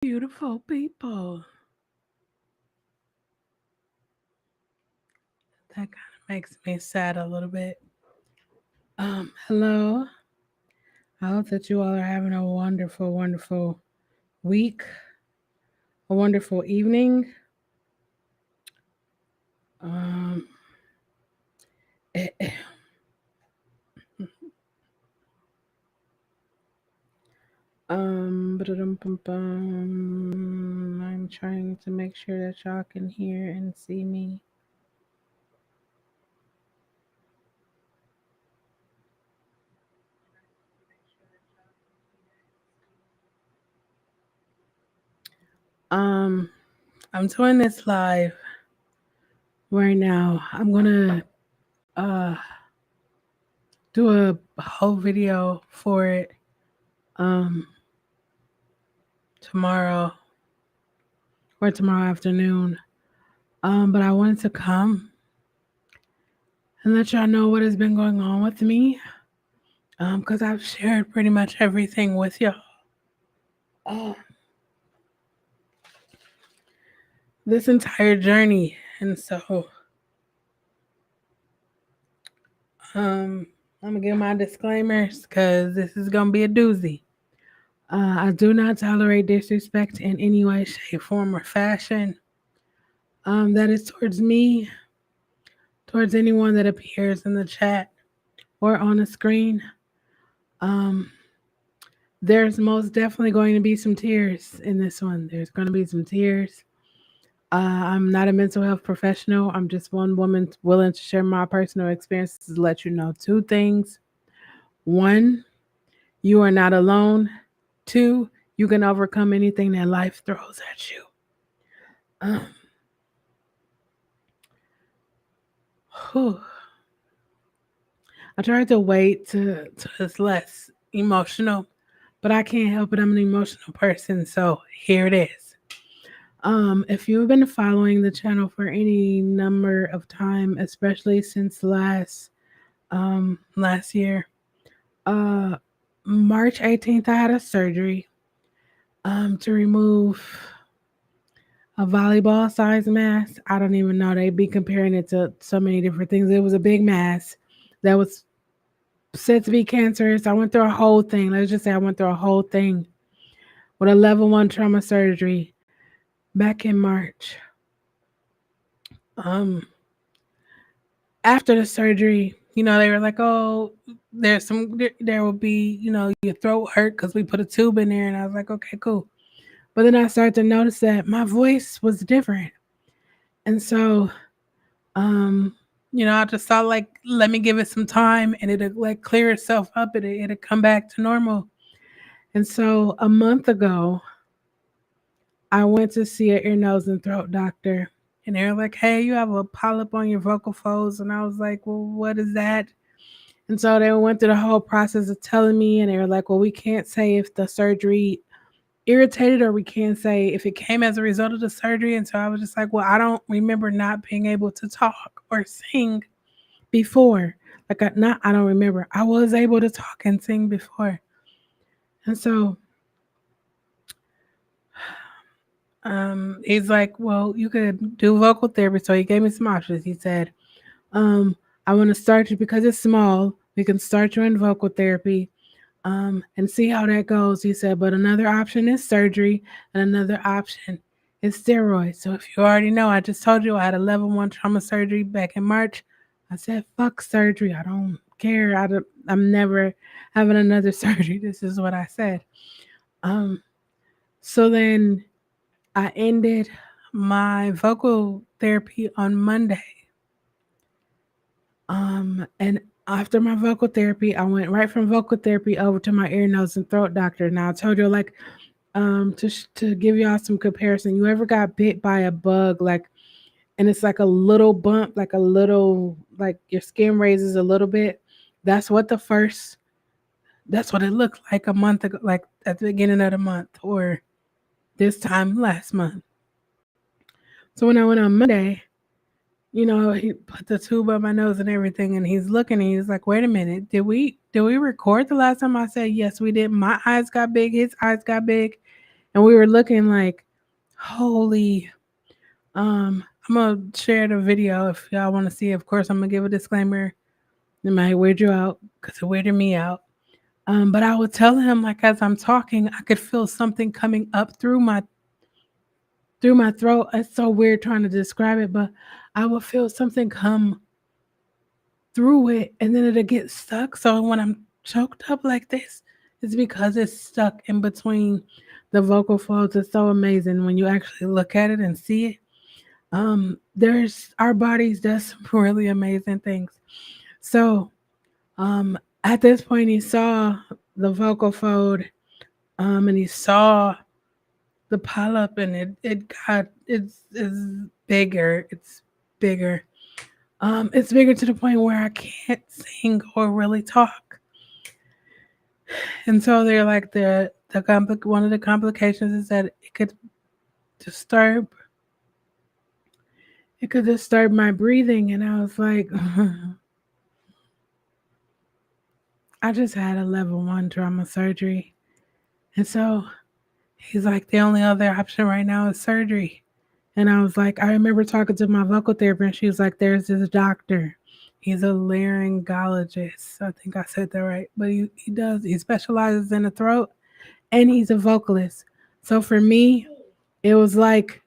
Beautiful people. That kind of makes me sad a little bit. Hello. I hope that you all are having a wonderful, wonderful week, a wonderful evening. Um, eh, eh, I'm trying to make sure that y'all can hear and see me. Um, I'm doing this live right now. I'm gonna uh do a whole video for it um tomorrow or tomorrow afternoon. But I wanted to come and let y'all know what has been going on with me. Because I've shared pretty much everything with y'all. Uh, this entire journey. And so um I'm gonna give my disclaimers because this is gonna be a doozy. I do not tolerate disrespect in any way, shape, form, or fashion. That is towards me, towards anyone that appears in the chat or on the screen. Um, there's most definitely going to be some tears in this one. There's going to be some tears. I'm not a mental health professional. I'm just one woman willing to share my personal experiences to let you know two things. One, you are not alone. Two, you can overcome anything that life throws at you. Um, whew. I tried to wait to it's less emotional, but I can't help it. I'm an emotional person, so here it is. If you've been following the channel for any number of time, especially since last year, uh March 18th I had a surgery to remove a volleyball size mass. I don't even know. They be comparing it to so many different things. It was a big mass that was said to be cancerous. I went through a whole thing. Let's just say I went through a whole thing with a level one trauma surgery back in March. Um, After the surgery, they were like, "Oh, there will be, your throat hurt because we put a tube in there." And I was like, "Okay, cool." But then I started to notice that my voice was different, and so, um, I just thought like, let me give it some time, and it'll like clear itself up, and it'll come back to normal. And so, a month ago, I went to see an ear, nose, and throat doctor, and they were like, "Hey, you have a polyp on your vocal folds," and I was like, "Well, what is that?" And so they went through the whole process of telling me, and they were like, "Well, we can't say if the surgery irritated, or we can't say if it came as a result of the surgery." And so I was just like, "Well, I don't remember not being able to talk or sing before. Like, I don't remember. I was able to talk and sing before." And so he's like, "Well, you could do vocal therapy." So he gave me some options. He said, "I want to start you because it's small. We can start you in vocal therapy and see how that goes." He said, "But another option is surgery, and another option is steroids." So if you already know, I just told you I had a level one trauma surgery back in March. I said, "Fuck surgery. I don't care. I'm never having another surgery." This is what I said. Um, so then I ended my vocal therapy on Monday. And after my vocal therapy, I went right from vocal therapy over to my ear, nose, and throat doctor. Now I told you, like, to give y'all some comparison. You ever got bit by a bug, like, and it's like a little bump, like a little, like your skin raises a little bit. That's what the first. That's what it looked like a month ago, like at the beginning of the month, or this time last month. So when I went on Monday, he put the tube up my nose and everything, and he's looking, and he's like, "Wait a minute, did we record the last time?" I said, "Yes, we did." My eyes got big, his eyes got big, And we were looking like, holy. I'm gonna share the video if y'all want to see. Of course, I'm gonna give a disclaimer. It might weird you out because it weirded me out. But I would tell him like as I'm talking, I could feel something coming up through my throat. It's so weird trying to describe it, but I would feel something come through it and then it'll get stuck. So when I'm choked up like this, it's because it's stuck in between the vocal folds. It's so amazing when you actually look at it and see it. There's our bodies does some really amazing things. So at this point he saw the vocal fold and he saw the polyp and it got it's bigger. Bigger. It's bigger to the point where I can't sing or really talk. And so they're like one of the complications is that disturb it could disturb my breathing. And I was like, I just had a level 1 trauma surgery. And so he's like, the only other option right now is surgery. And I was like, I remember talking to my vocal therapist, and she was like, there's this doctor. He's a laryngologist. I think I said that right. But he specializes in the throat and he's a vocalist. So for me, it was like,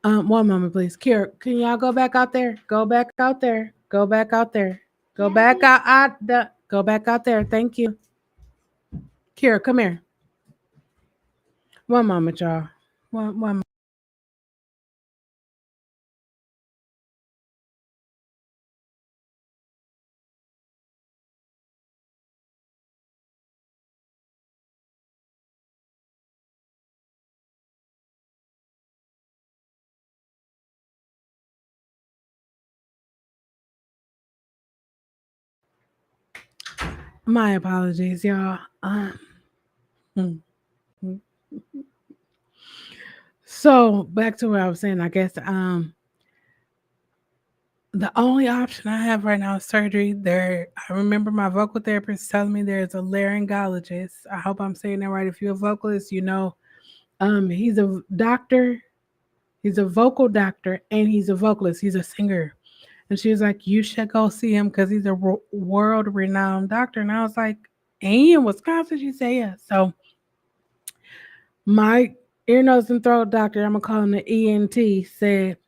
one moment, please. Kira, can y'all go back out there? Go back out there. Go back out there. Go back out there. Thank you. Kira, come here. One moment, y'all. One. My apologies, y'all. Hmm. So back to what I was saying. I guess the only option I have right now is surgery. I remember my vocal therapist telling me there's a laryngologist. I hope I'm saying that right. If you're a vocalist, you know, he's a doctor. He's a vocal doctor and he's a vocalist. He's a singer. And she was like, "You should go see him because he's a world renowned doctor." And I was like, "Ain't he in Wisconsin?" She said, "Yeah." So my ear, nose, and throat doctor, I'm gonna call him the ENT, said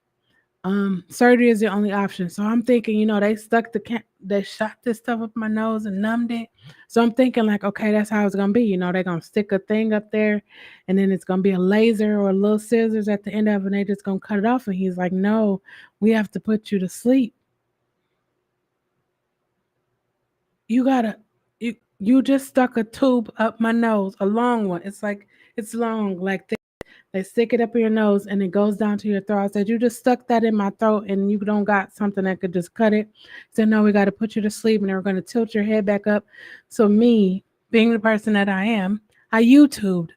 surgery is the only option. So I'm thinking, they shot this stuff up my nose and numbed it. So I'm thinking like, okay, that's how it's gonna be. They're gonna stick a thing up there, and then it's gonna be a laser or a little scissors at the end of it, and they just gonna cut it off. And he's like, no, we have to put you to sleep. You gotta, you just stuck a tube up my nose, a long one. It's long like this. They stick it up in your nose and it goes down to your throat. I said, you just stuck that in my throat and you don't got something that could just cut it. I said, no, we got to put you to sleep and then we're going to tilt your head back up. So me, being the person that I am, I YouTubed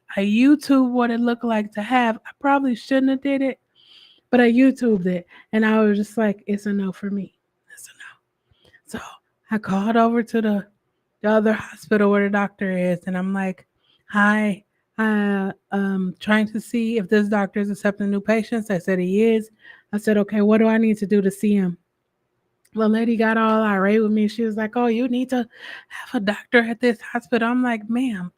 what it looked like to have. I probably shouldn't have did it, but I YouTubed it. And I was just like, it's a no for me. It's a no. So I called over to the other hospital where the doctor is, and I'm like, "Hi, trying to see if this doctor is accepting new patients." I said he is. I said, "Okay, what do I need to do to see him?" The lady got all irate with me. She was like, "Oh, you need to have a doctor at this hospital." I'm like, "Ma'am,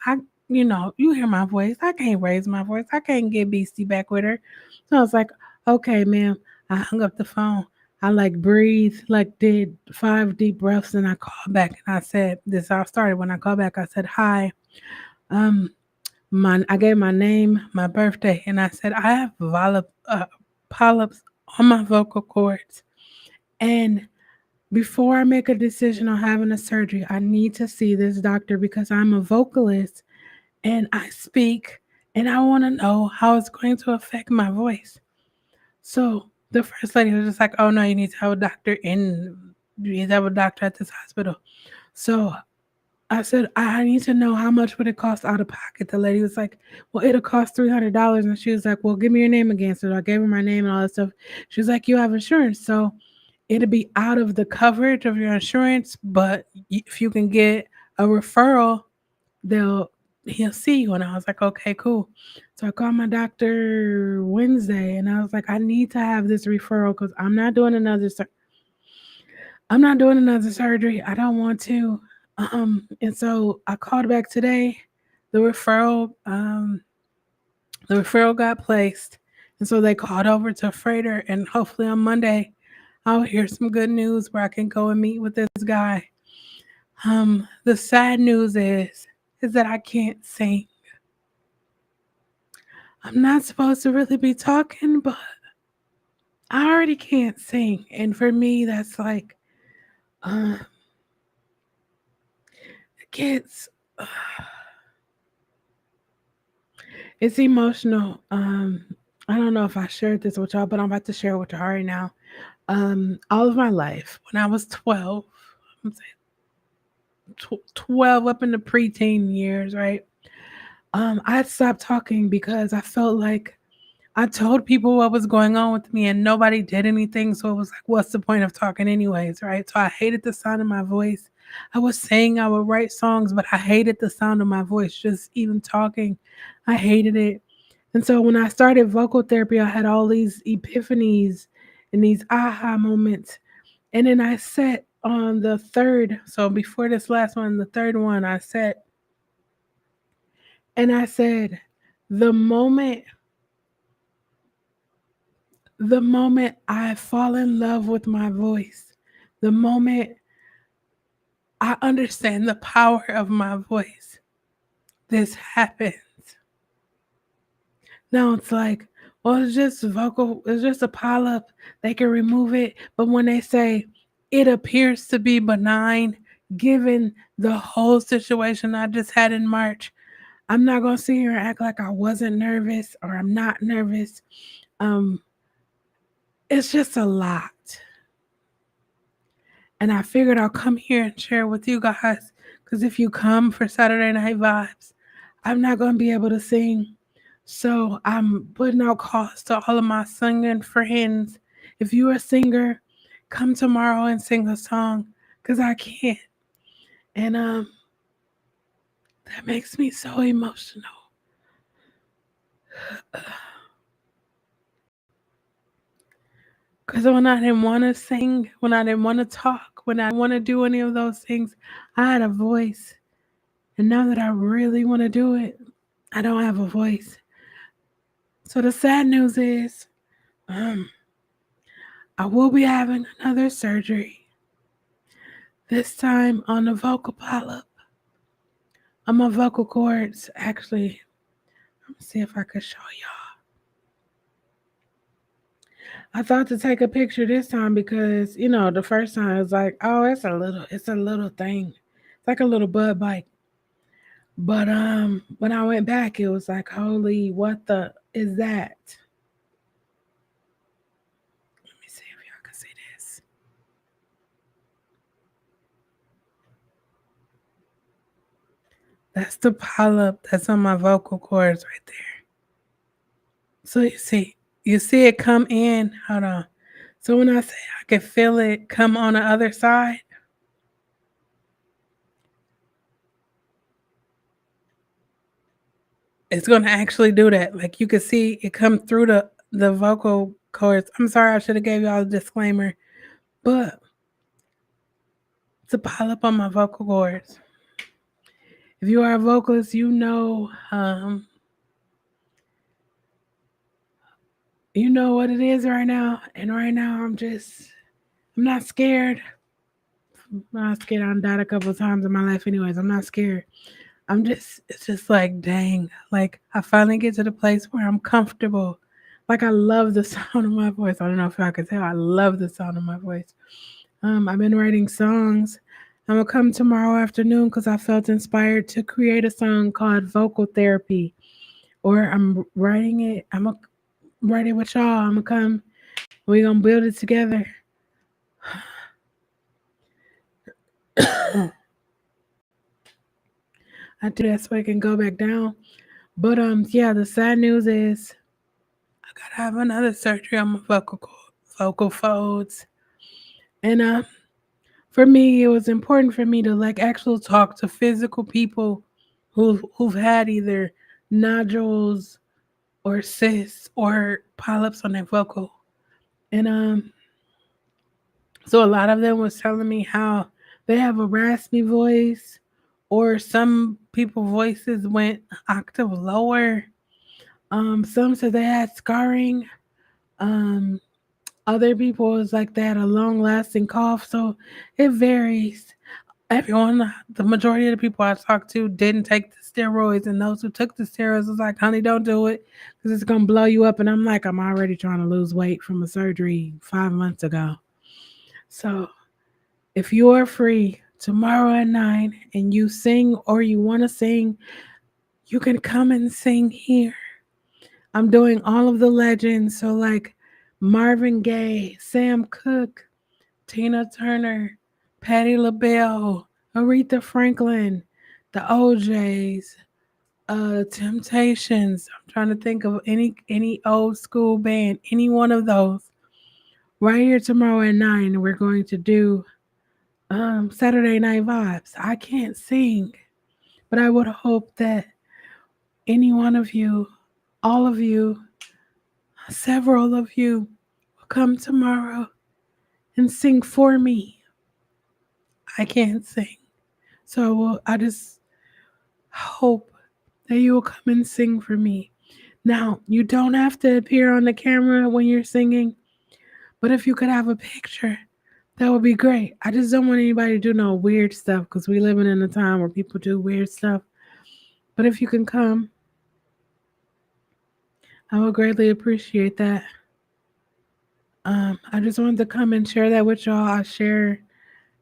you hear my voice. I can't raise my voice. I can't get beastie back with her." So I was like, "Okay, ma'am." I hung up the phone. I like breathed, like did 5 deep breaths, and I called back and I said, "This all started when I called back. I said, hi, um, I gave my name, my birthday, and I said I have polyps on my vocal cords, and before I make a decision on having a surgery, I need to see this doctor because I'm a vocalist and I speak and I want to know how it's going to affect my voice." So the first lady was just like, "Oh no, you need to have a doctor at this hospital." So I said, I need to know how much would it cost out of pocket. The lady was like, "Well, it'll cost $300." And she was like, "Well, give me your name again." So I gave her my name and all that stuff. She was like, "You have insurance, so it'll be out of the coverage of your insurance, but if you can get a referral, they'll he'll see you. And I was like, okay, cool. So I called my doctor Wednesday and I was like, I need to have this referral because I'm not doing another surgery. I don't want to. And so I called back today. The referral, um, the referral got placed. And so they called over to Freighter and hopefully on Monday I'll hear some good news where I can go and meet with this guy. The sad news is that I can't sing. I'm not supposed to really be talking, but I already can't sing. And for me, that's like, uh, it gets, it's emotional. I don't know if I shared this with y'all, but I'm about to share it with y'all right now. All of my life, when I was 12, I'm saying 12 up in the preteen years, right? I stopped talking because I felt like I told people what was going on with me and nobody did anything. So it was like, what's the point of talking, anyways? Right. So I hated the sound of my voice. I was saying I would write songs, but I hated the sound of my voice, just even talking. I hated it. And so when I started vocal therapy, I had all these epiphanies and these aha moments. And then I sat on the third. So before this last one, the third one, I sat and I said, the moment the moment I fall in love with my voice, the moment I understand the power of my voice, this happens. Now it's like, well, it's just vocal, it's just a polyp. They can remove it. But when they say it appears to be benign, given the whole situation I just had in March, I'm not going to sit here and act like I wasn't nervous or I'm not nervous. Um, it's just a lot. And I figured I'll come here and share with you guys. Because if you come for Saturday Night Vibes, I'm not going to be able to sing. So I'm putting out calls to all of my singing friends. If you're a singer, come tomorrow and sing a song. Because I can't. And that makes me so emotional. Because when I didn't want to sing, when I didn't want to talk, when I didn't want to do any of those things, I had a voice. And now that I really want to do it, I don't have a voice. So the sad news is, um, I will be having another surgery. This time on the vocal polyp, on my vocal cords. Actually, let me see if I can show y'all. I thought to take a picture this time because the first time it was like, oh, it's a little thing. It's like a little bud bite. But when I went back, it was like, holy, what the is that? Let me see if y'all can see this. That's the polyp that's on my vocal cords right there. So you see it come in. Hold on. So when I say I can feel it come on the other side, it's gonna actually do that. Like you can see it come through the vocal cords. I'm sorry, I should have gave y'all a disclaimer, but it's a polyp on my vocal cords. If you are a vocalist, you know what it is right now. And right now, I'm not scared. I'm not scared. I died a couple of times in my life, anyways. I'm not scared. It's just like, dang. Like, I finally get to the place where I'm comfortable. Like, I love the sound of my voice. I don't know if y'all can tell. I love the sound of my voice. I've been writing songs. I'm going to come tomorrow afternoon because I felt inspired to create a song called Vocal Therapy. Or I'm writing it. I'm going to write it with y'all. I'm going to come. We're going to build it together. I do that so I can go back down. But yeah, the sad news is I gotta have another surgery on my vocal folds. And for me, it was important for me to like actually talk to physical people who've had either nodules or cysts or polyps on their vocal. And so a lot of them was telling me how they have a raspy voice, or some people voices went octave lower. Some said they had scarring. Um, Other people was like they had a long lasting cough. So it varies. Everyone, the majority of the people I talked to didn't take the steroids, and those who took the steroids was like, "Honey, don't do it because it's gonna blow you up." And I'm like, I'm already trying to lose weight from a surgery 5 months ago. So if you are free tomorrow at 9 and you sing or you want to sing, you can come and sing here. I'm doing all of the legends. So, like Marvin Gaye, Sam Cooke, Tina Turner, Patti LaBelle, Aretha Franklin, the OJs, Temptations. I'm trying to think of any old school band, any one of those. Right here tomorrow at 9, we're going to do Saturday Night Vibes. I can't sing, but I would hope that any one of you, all of you, several of you will come tomorrow and sing for me. I can't sing. So I just hope that you will come and sing for me. Now, you don't have to appear on the camera when you're singing, but if you could have a picture, that would be great. I just don't want anybody to do no weird stuff because we living in a time where people do weird stuff. But if you can come, I would greatly appreciate that. I just wanted to come and share that with y'all. I share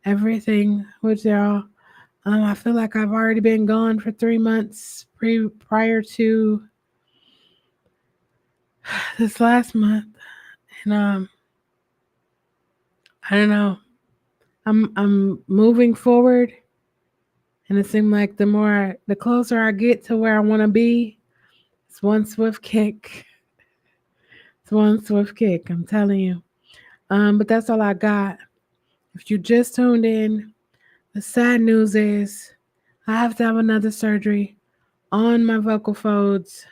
everything with y'all. I feel like I've already been gone for 3 months prior to this last month, and I don't know. I'm moving forward, and it seems like the closer I get to where I want to be, it's one swift kick. It's one swift kick. I'm telling you. But that's all I got. If you just tuned in, the sad news is I have to have another surgery on my vocal folds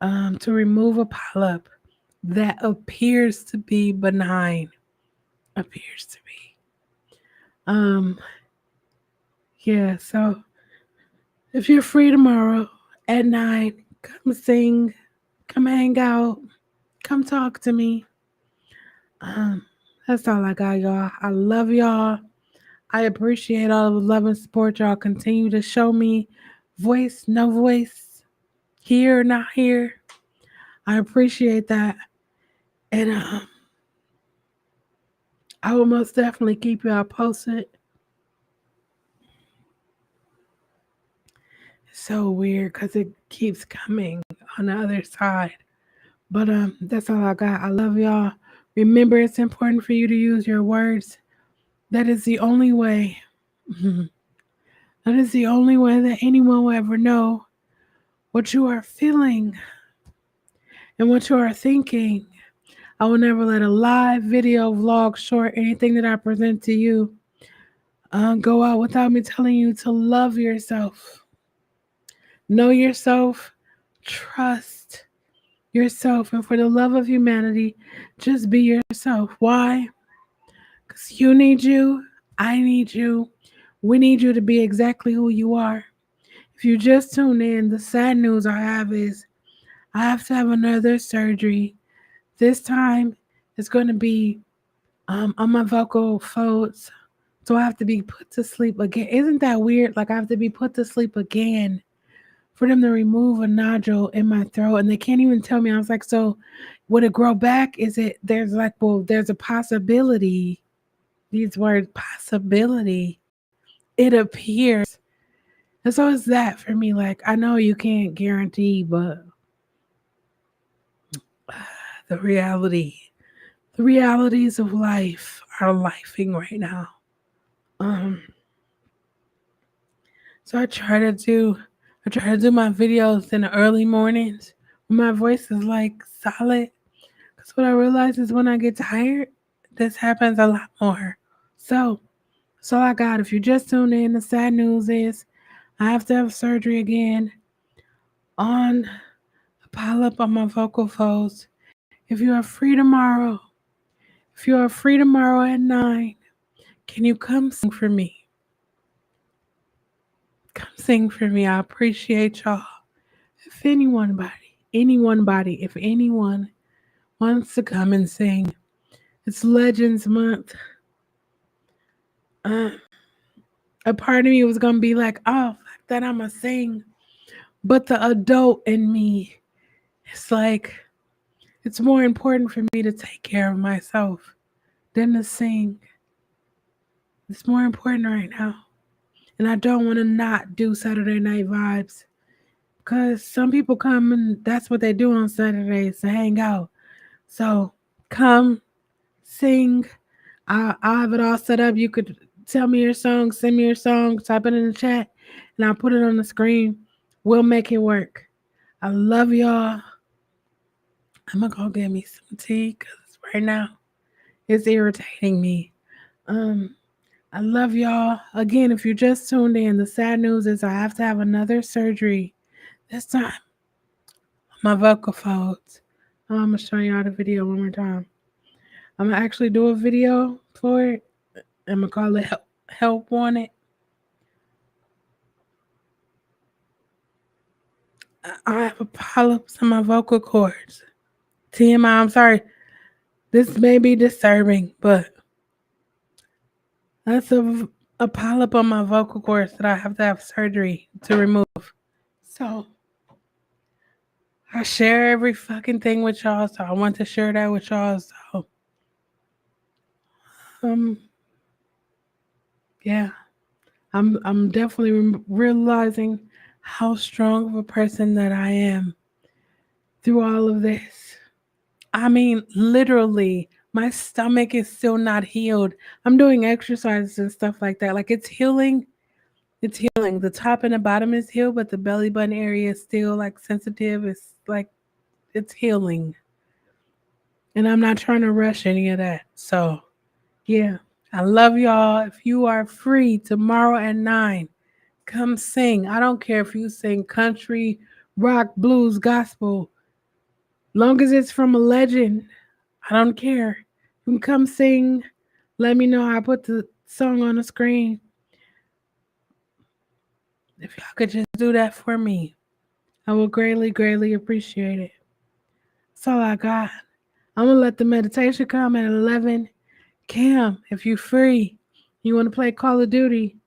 to remove a polyp that appears to be benign. Appears to be. Yeah, so if you're free tomorrow at 9, come sing, come hang out, come talk to me. Um, that's all I got, y'all. I love y'all. I appreciate all the love and support y'all continue to show me. Voice, no voice, here, not here. I appreciate that. And I will most definitely keep y'all posted. It's so weird because it keeps coming on the other side. But that's all I got. I love y'all. Remember, it's important for you to use your words. That is the only way. That is the only way that anyone will ever know what you are feeling and what you are thinking. I will never let a live video, vlog, short, anything that I present to you go out without me telling you to love yourself. Know yourself. Trust yourself. And for the love of humanity, just be yourself. Why? Because you need you. I need you. We need you to be exactly who you are. If you just tune in, the sad news I have is I have to have another surgery. This time it's going to be on my vocal folds. So I have to be put to sleep again. Isn't that weird? Like I have to be put to sleep again for them to remove a nodule in my throat. And they can't even tell me. I was like, so would it grow back? Is it, there's like, well, there's a possibility. These words, possibility. It appears. And so it's that for me. Like, I know you can't guarantee, but the the realities of life are lifing right now. Um, so I try to do my videos in the early mornings when my voice is like solid. Because what I realize is when I get tired, this happens a lot more. So, I got. If you just tuned in, the sad news is I have to have surgery again on a pile up on my vocal folds. If you are free tomorrow, if you are free tomorrow at 9, can you come sing for me? Come sing for me. I appreciate y'all. If if anyone wants to come and sing, it's Legends Month. Uh, a part of me was gonna be like, oh, fuck that, I'ma sing. But the adult in me, it's like, it's more important for me to take care of myself than to sing. It's more important right now. And I don't want to not do Saturday night vibes. Because some people come and that's what they do on Saturdays to hang out. So come, sing. I'll have it all set up. You could tell me your song, send me your song, type it in the chat, and I'll put it on the screen. We'll make it work. I love y'all. I'm gonna go get me some tea because right now it's irritating me. Um, I love y'all. Again, if you just tuned in, the sad news is I have to have another surgery. This time, my vocal folds. I'm gonna show y'all the video one more time. I'm gonna actually do a video for it. I'm gonna call it help on it. I have polyps in my vocal cords. TMI, I'm sorry. This may be disturbing, but that's a polyp on my vocal cords that I have to have surgery to remove. So I share every fucking thing with y'all, so I want to share that with y'all. So um yeah, I'm definitely realizing how strong of a person that I am through all of this. I mean, literally, my stomach is still not healed. I'm doing exercises and stuff like that. Like it's healing. It's healing. The top and the bottom is healed, but the belly button area is still like sensitive. It's like it's healing. And I'm not trying to rush any of that. So, yeah. I love y'all. If you are free tomorrow at 9, come sing. I don't care if you sing country, rock, blues, gospel. Long as it's from a legend, I don't care. You can come sing. Let me know. I put the song on the screen. If y'all could just do that for me, I will greatly, greatly appreciate it. That's all I got. I'm going to let the meditation come at 11. Cam, if you're free, you want to play Call of Duty,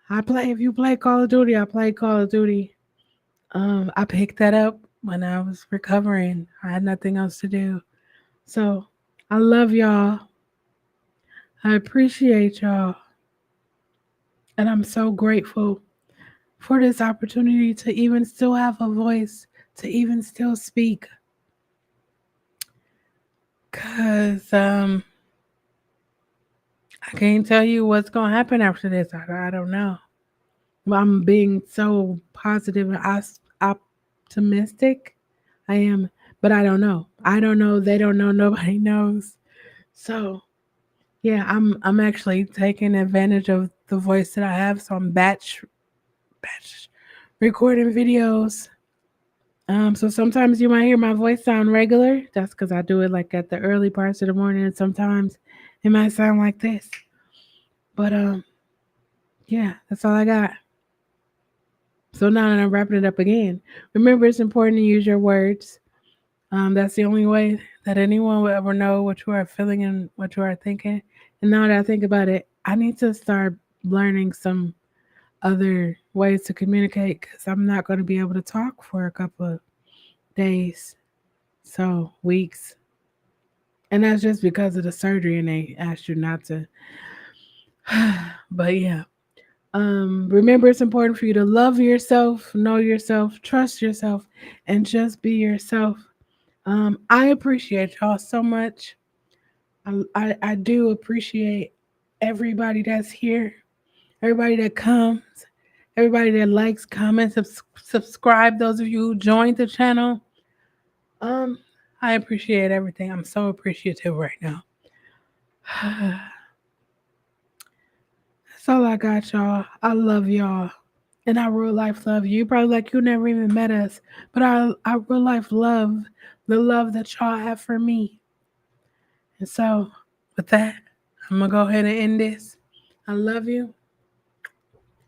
if you play Call of Duty, I play Call of Duty. I picked that up when I was recovering. I had nothing else to do. So I love y'all. I appreciate y'all. And I'm so grateful for this opportunity to even still have a voice, to even still speak. Cause I can't tell you what's gonna happen after this. I don't know. I'm being so positive and optimistic. I am, but I don't know. I don't know. They don't know. Nobody knows. So yeah, I'm actually taking advantage of the voice that I have. So I'm batch recording videos. So sometimes you might hear my voice sound regular. That's because I do it like at the early parts of the morning, and sometimes it might sound like this. But yeah, that's all I got. So now that I'm wrapping it up again, remember it's important to use your words. That's the only way that anyone will ever know what you are feeling and what you are thinking. And now that I think about it, I need to start learning some other ways to communicate because I'm not going to be able to talk for a couple of days, so weeks. And that's just because of the surgery and they asked you not to. But yeah. Remember, it's important for you to love yourself, know yourself, trust yourself, and just be yourself. I appreciate y'all so much. I do appreciate everybody that's here, everybody that comes, everybody that likes, comments, subscribe. Those of you who joined the channel, um, I appreciate everything. I'm so appreciative right now. That's all I got, y'all. I love y'all. And our real life love you. You probably like you never even met us, but our real life love the love that y'all have for me. And so, with that, I'm gonna go ahead and end this. I love you.